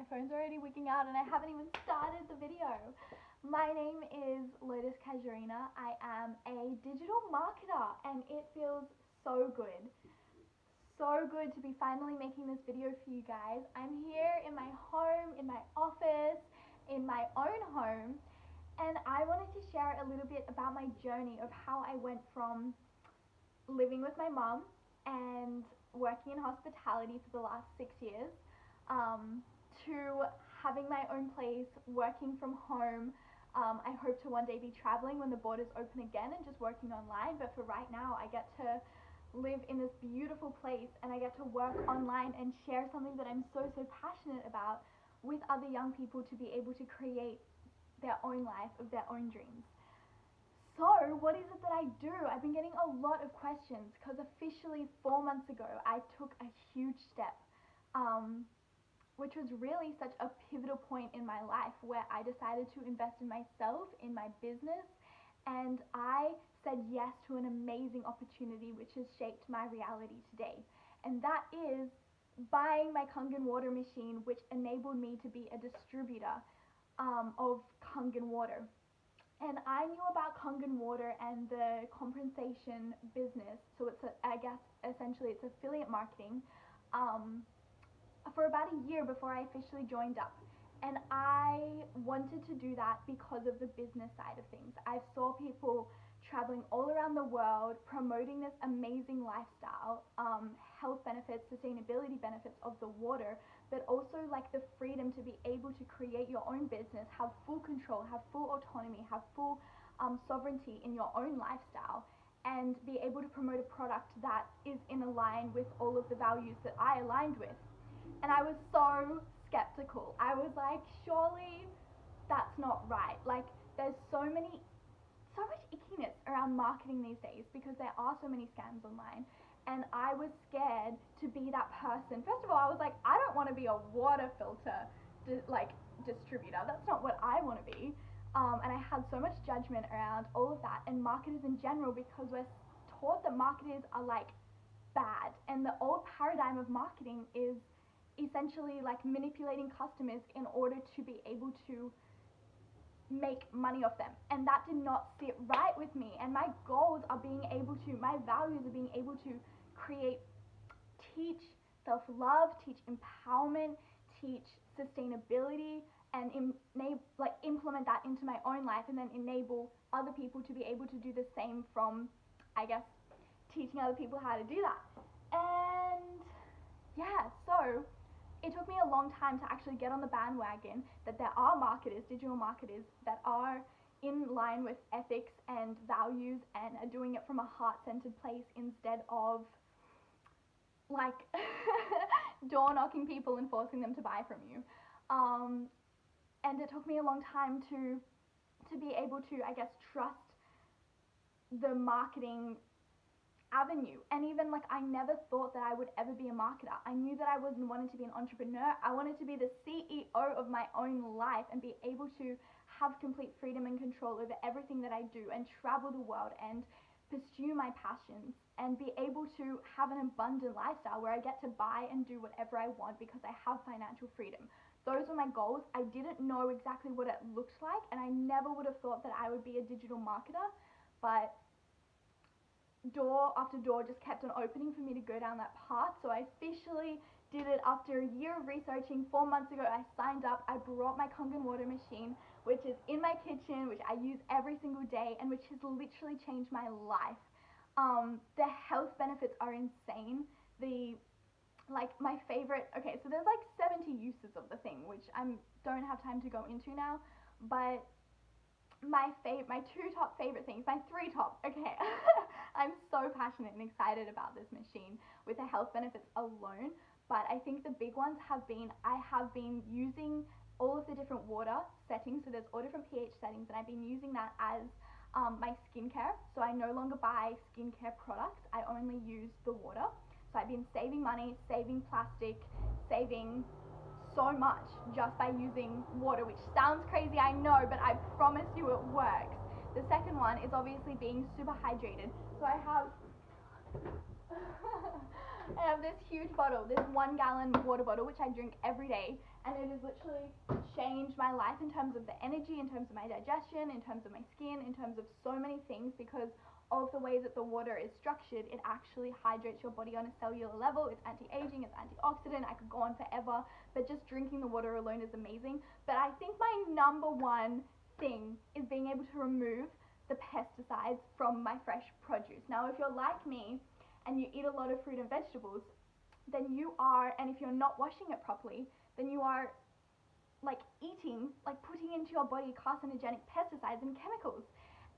phone's already wicking out and I haven't even started the video. My name is Lotus Casuarina. I am a digital marketer and it feels so good. So good to be finally making this video for you guys. I'm here in my home, in my office, in my own home, and I wanted to share a little bit about my journey of how I went from living with my mom and working in hospitality for the last 6 years, to having my own place, working from home. I hope to one day be traveling when the borders open again and just working online, but for right now I get to live in this beautiful place and I get to work online and share something that I'm so passionate about with other young people to be able to create their own life of their own dreams. So, what is it that I do? I've been getting a lot of questions because officially 4 months ago I took a huge step, which was really such a pivotal point in my life where I decided to invest in myself, in my business, and I said yes to an amazing opportunity which has shaped my reality today. And that is buying my Kangen water machine, which enabled me to be a distributor of Kangen water. And I knew about Kangen water and the compensation business, so it's I guess essentially it's affiliate marketing, for about a year before I officially joined up. And I wanted to do that because of the business side of things. I saw people traveling all around the world promoting this amazing lifestyle, health benefits, sustainability benefits of the water, but also like the freedom to be able to create your own business, have full control, have full autonomy, have full sovereignty in your own lifestyle, and be able to promote a product that is in line with all of the values that I aligned with. And I was so skeptical. I was like, surely that's not right. Like, there's so much ickiness around marketing these days because there are so many scams online. And I was scared to be that person. First of all, I was like, I don't want to be a water filter distributor. That's not what I want to be. And I had so much judgment around all of that and marketers in general because we're taught that marketers are like bad. And the old paradigm of marketing is essentially like manipulating customers in order to be able to make money off them, and that did not sit right with me. And my goals are my values are being able to create, teach self-love, teach empowerment, teach sustainability, and implement that into my own life, and then enable other people to be able to do the same from, I guess, teaching other people how to do that. And yeah, so it took me a long time to actually get on the bandwagon that there are marketers, digital marketers, that are in line with ethics and values and are doing it from a heart-centered place instead of like door knocking people and forcing them to buy from you. And it took me a long time to be able to, I guess, trust the marketing avenue. And even like I never thought that I would ever be a marketer. I knew that I wanted to be an entrepreneur. I wanted to be the CEO of my own life and be able to have complete freedom and control over everything that I do and travel the world and pursue my passions and be able to have an abundant lifestyle where I get to buy and do whatever I want because I have financial freedom. Those were my goals. I didn't know exactly what it looks like, and I never would have thought that I would be a digital marketer, but door after door just kept on opening for me to go down that path. So I officially did it after a year of researching. 4 months ago I signed up. I brought my Kangen water machine, which is in my kitchen, which I use every single day and which has literally changed my life. The health benefits are insane. My favorite, okay, so there's like 70 uses of the thing, which I don't have time to go into now, but my two top favorite things, my three top, okay. I'm so passionate and excited about this machine with the health benefits alone, but I think the big ones have been, I have been using all of the different water settings, so there's all different pH settings, and I've been using that as my skincare. So I no longer buy skincare products, I only use the water. So I've been saving money, saving plastic, saving so much just by using water, which sounds crazy, I know, but I promise you it works. The second one is obviously being super hydrated. So I have I have this huge bottle, this 1 gallon water bottle, which I drink every day, and it has literally changed my life in terms of the energy, in terms of my digestion, in terms of my skin, in terms of so many things, because of the way that the water is structured. It actually hydrates your body on a cellular level. It's anti-aging, it's antioxidant. I could go on forever, but just drinking the water alone is amazing. But I think my number one thing is being able to remove the pesticides from my fresh produce. Now, if you're like me and you eat a lot of fruit and vegetables, then you are, and if you're not washing it properly, then you are like eating, like putting into your body carcinogenic pesticides and chemicals.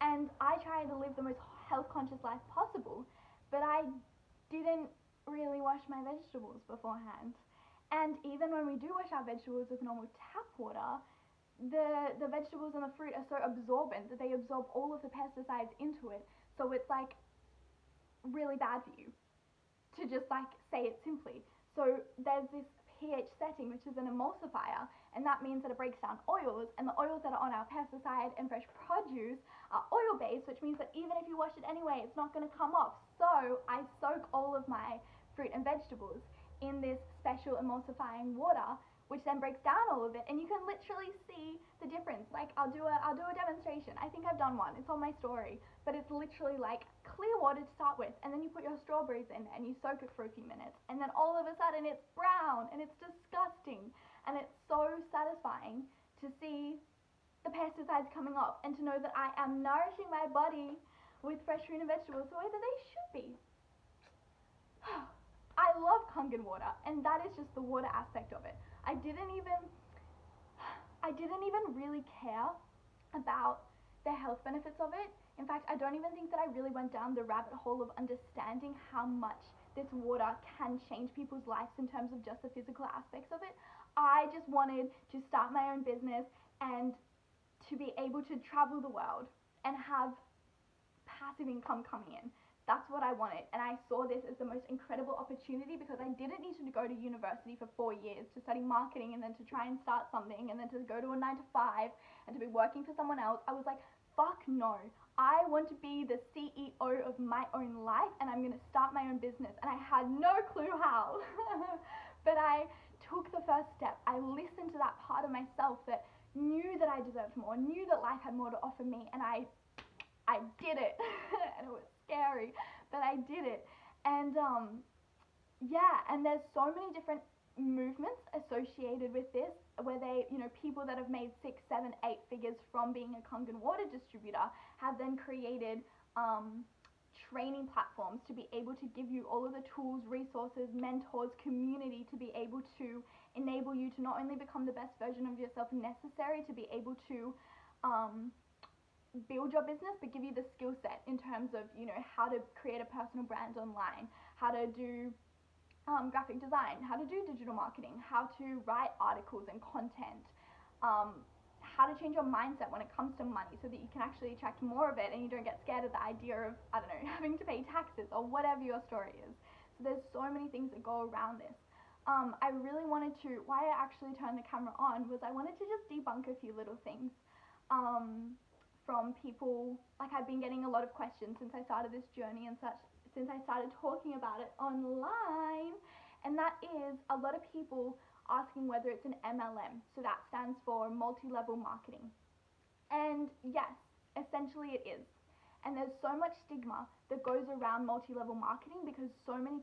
And I try to live the most health conscious life possible, but I didn't really wash my vegetables beforehand. And even when we do wash our vegetables with normal tap water, the vegetables and the fruit are so absorbent that they absorb all of the pesticides into it. So it's like really bad for you, to just like say it simply. So there's this pH setting, which is an emulsifier, and that means that it breaks down oils, and the oils that are on our pesticide and fresh produce are oil based, which means that even if you wash it anyway, it's not going to come off. So I soak all of my fruit and vegetables in this special emulsifying water, which then breaks down all of it, and you can literally see the difference. Like I'll do a demonstration. I think I've done one. It's on my story, but it's literally like clear water to start with, and then you put your strawberries in and you soak it for a few minutes, and then all of a sudden it's brown and it's disgusting, and it's so satisfying to see the pesticides coming off and to know that I am nourishing my body with fresh fruit and vegetables the way that they should be. I love Kangen water, and that is just the water aspect of it. I didn't even really care about the health benefits of it. In fact, I don't even think that I really went down the rabbit hole of understanding how much this water can change people's lives in terms of just the physical aspects of it. I just wanted to start my own business and to be able to travel the world and have passive income coming in. That's what I wanted, and I saw this as the most incredible opportunity, because I didn't need to go to university for 4 years to study marketing and then to try and start something and then to go to a 9 to 5 and to be working for someone else. I was like, fuck no. I want to be the CEO of my own life, and I'm going to start my own business. And I had no clue how, but I took the first step. I listened to that part of myself that knew that I deserved more, knew that life had more to offer me, and I did it. And it was scary, but I did it. And yeah, and there's so many different movements associated with this, where they, people that have made 6, 7, 8 figures from being a Kangen water distributor have then created training platforms to be able to give you all of the tools, resources, mentors, community, to be able to enable you to not only become the best version of yourself necessary to be able to build your business, but give you the skill set in terms of, how to create a personal brand online, how to do graphic design, how to do digital marketing, how to write articles and content, how to change your mindset when it comes to money so that you can actually attract more of it and you don't get scared of the idea of, I don't know, having to pay taxes or whatever your story is. So there's so many things that go around this. I really wanted to, why I actually turned the camera on was I wanted to just debunk a few little things. From people, like I've been getting a lot of questions since I started this journey and such, since I started talking about it online, and that is a lot of people asking whether it's an MLM. So that stands for multi-level marketing. And yes, essentially it is. And there's so much stigma that goes around multi-level marketing because so many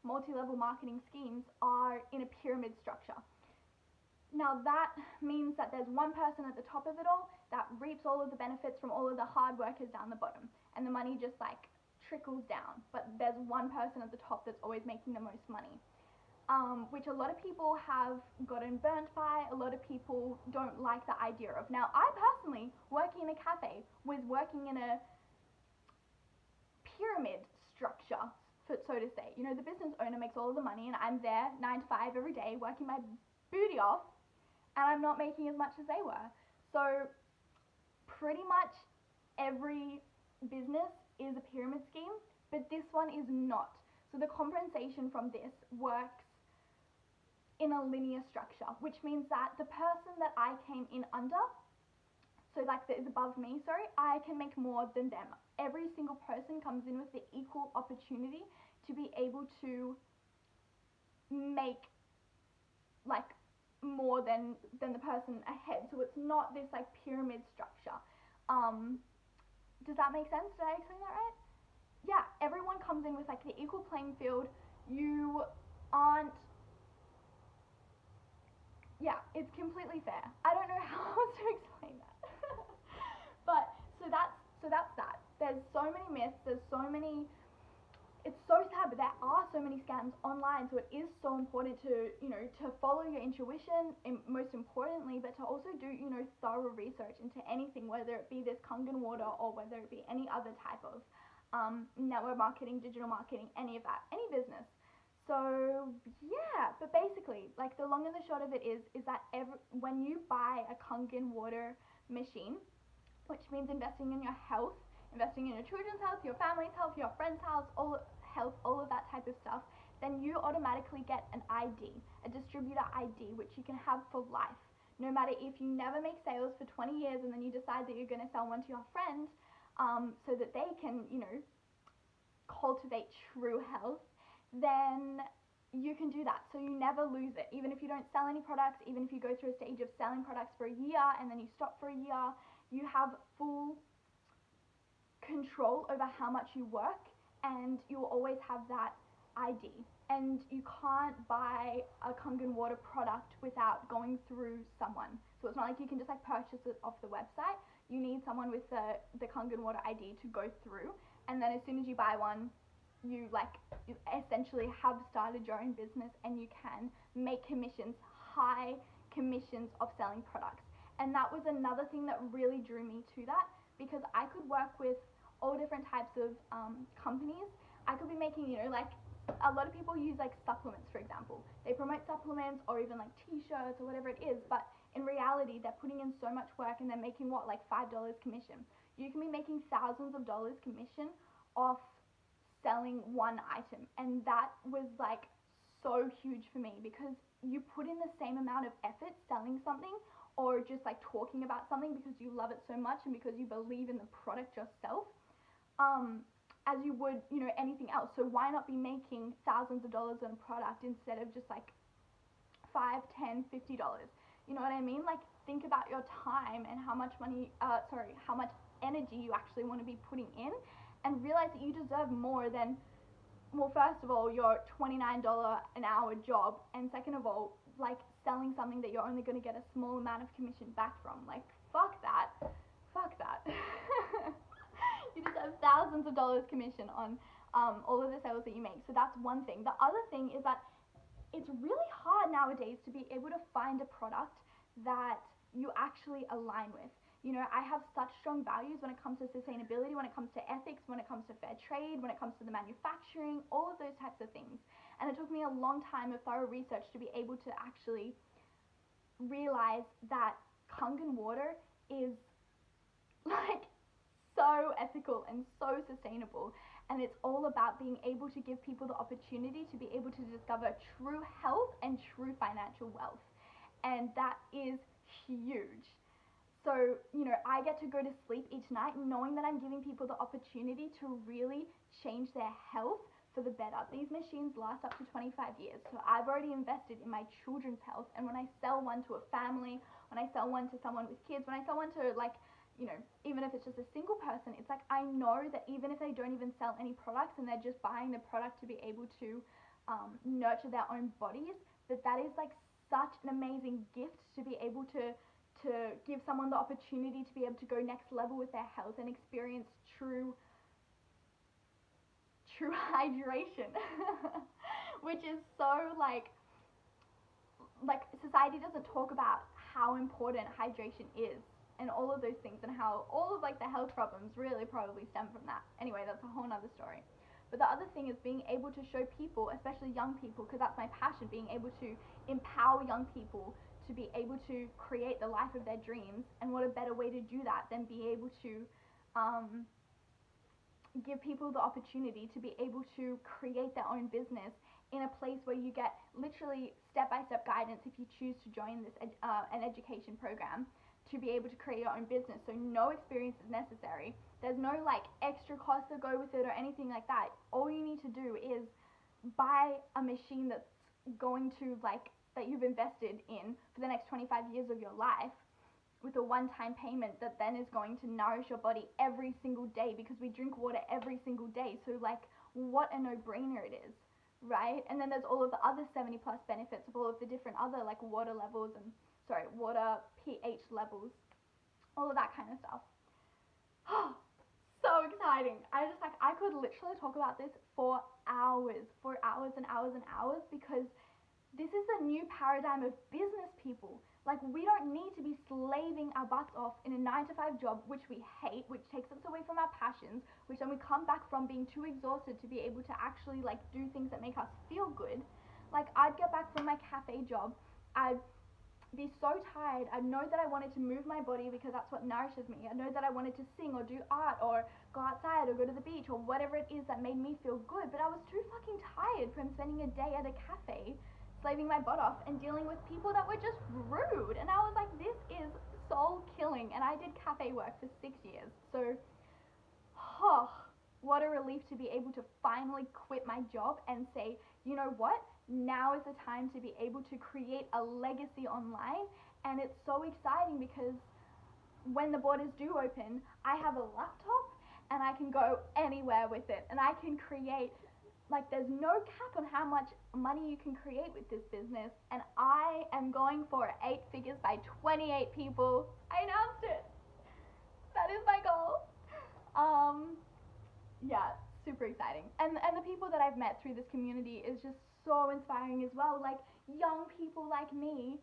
multi-level marketing schemes are in a pyramid structure. Now that means that there's one person at the top of it all that reaps all of the benefits from all of the hard workers down the bottom, and the money just like trickles down, but there's one person at the top that's always making the most money, which a lot of people have gotten burnt by, a lot of people don't like the idea of. Now I personally, working in a cafe, was working in a pyramid structure, so to say. The business owner makes all of the money and I'm there 9 to 5 every day working my booty off, and I'm not making as much as they were. So pretty much every business is a pyramid scheme, but this one is not. So the compensation from this works in a linear structure, which means that the person that I came in under, so like that is above me, I can make more than them. Every single person comes in with the equal opportunity to be able to make like more than the person ahead. So it's not this like pyramid structure. Does that make sense? Did I explain that right? Yeah, everyone comes in with like the equal playing field. You aren't, yeah, it's completely fair. I don't know how else to explain that. But so that's that. There's so many myths, there's so many, it's so sad, but there are so many scams online. So it is so important to, to follow your intuition, most importantly, but to also do, thorough research into anything, whether it be this Kangen water or whether it be any other type of network marketing, digital marketing, any of that, any business. So yeah, but basically, like the long and the short of it is that when you buy a Kangen water machine, which means investing in your health, investing in your children's health, your family's health, your friend's health, all of that type of stuff, then you automatically get an ID, a distributor ID, which you can have for life. No matter if you never make sales for 20 years and then you decide that you're going to sell one to your friend, so that they can, cultivate true health, then you can do that. So you never lose it. Even if you don't sell any products, even if you go through a stage of selling products for a year and then you stop for a year, you have full control over how much you work, and you'll always have that ID. And you can't buy a Kangen water product without going through someone. So it's not like you can just like purchase it off the website. You need someone with the Kangen water ID to go through, and then as soon as you buy one, you essentially have started your own business, and you can make commissions, high commissions of selling products. And that was another thing that really drew me to that, because I could work with all different types of companies. I could be making, like a lot of people use like supplements, for example. They promote supplements or even like t-shirts or whatever it is, but in reality, they're putting in so much work and they're making what, like $5 commission. You can be making thousands of dollars commission off selling one item. And that was like so huge for me, because you put in the same amount of effort selling something or just like talking about something because you love it so much and because you believe in the product yourself, as you would, anything else. So why not be making thousands of dollars on a product instead of just like $5, $10, $50? You know what I mean? Like, think about your time and how much how much energy you actually want to be putting in, and realize that you deserve more than, well, first of all, your $29 an hour job, and second of all, like selling something that you're only going to get a small amount of commission back from. Like, fuck that. Fuck that. You deserve thousands of dollars commission on all of the sales that you make. So that's one thing. The other thing is that it's really hard nowadays to be able to find a product that you actually align with. I have such strong values when it comes to sustainability, when it comes to ethics, when it comes to fair trade, when it comes to the manufacturing, all of those types of things. And it took me a long time of thorough research to be able to actually realize that Kangen water is like so ethical and so sustainable, and it's all about being able to give people the opportunity to be able to discover true health and true financial wealth, and that is huge. So, I get to go to sleep each night knowing that I'm giving people the opportunity to really change their health for the better. These machines last up to 25 years, so I've already invested in my children's health, and when I sell one to a family, when I sell one to someone with kids, when I sell one to even if it's just a single person, it's like I know that even if they don't even sell any products and they're just buying the product to be able to nurture their own bodies, that is like such an amazing gift to be able to give someone the opportunity to be able to go next level with their health and experience true hydration. Which is so like society doesn't talk about how important hydration is and all of those things, and how all of like the health problems really probably stem from that. Anyway, that's a whole nother story. But the other thing is being able to show people, especially young people, because that's my passion, being able to empower young people to be able to create the life of their dreams. And what a better way to do that than be able to give people the opportunity to be able to create their own business in a place where you get literally step-by-step guidance if you choose to join this an education program. to be able to create your own business. So no experience is necessary. There's no like extra costs that go with it or anything like that. All you need to do is buy a machine that's going to like that you've invested in for the next 25 years of your life with a one-time payment that then is going to nourish your body every single day, because we drink water every single day. So like, what a no-brainer it is, right? And then there's all of the other 70 plus benefits of all of the different other like water levels and water pH levels, all of that kind of stuff. So exciting. I could literally talk about this for hours and hours and hours, because this is a new paradigm of business, people. Like, we don't need to be slaving our butts off in a 9 to 5 job, which we hate, which takes us away from our passions, which then we come back from being too exhausted to be able to actually like do things that make us feel good. Like, I'd get back from my cafe job, I'd be so tired. I know that I wanted to move my body because that's what nourishes me. I know that I wanted to sing or do art or go outside or go to the beach or whatever it is that made me feel good, but I was too fucking tired from spending a day at a cafe slaving my butt off and dealing with people that were just rude. And I was like, this is soul killing. And I did cafe work for 6 years. So, what a relief to be able to finally quit my job and say, you know what? Now is the time to be able to create a legacy online. And it's so exciting because when the borders do open, I have a laptop and I can go anywhere with it, and I can create, like, there's no cap on how much money you can create with this business. And I am going for 8 figures by 28 people. I announced it. That is my goal. Yeah, super exciting. And the people that I've met through this community is just so inspiring as well. Like, young people like me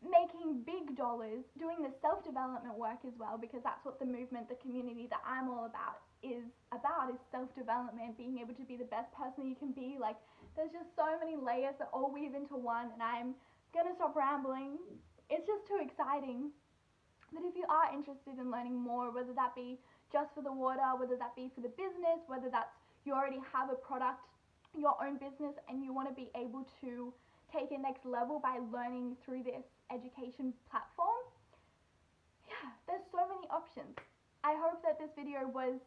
making big dollars, doing the self-development work as well, because that's what the movement, the community that I'm all about is self-development, being able to be the best person you can be. Like, there's just so many layers that all weave into one, and I'm gonna stop rambling. It's just too exciting. But if you are interested in learning more, whether that be just for the water, whether that be for the business, whether that's you already have a product, your own business, and you want to be able to take it next level by learning through this education platform, yeah, there's so many options. I hope that this video was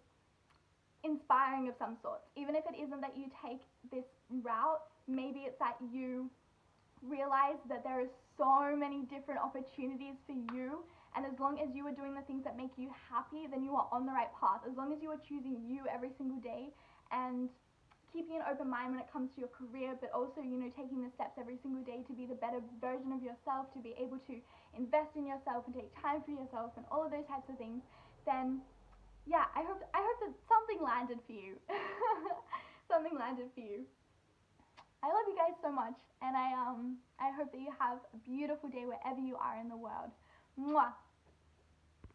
inspiring of some sort. Even if it isn't that you take this route, maybe it's that you realize that there are so many different opportunities for you, and as long as you are doing the things that make you happy, then you are on the right path. As long as you are choosing you every single day and keeping an open mind when it comes to your career, but also, you know, taking the steps every single day to be the better version of yourself, to be able to invest in yourself and take time for yourself and all of those types of things, then yeah, I hope that something landed for you. Something landed for you. I love you guys so much, and I hope that you have a beautiful day wherever you are in the world. Mwah.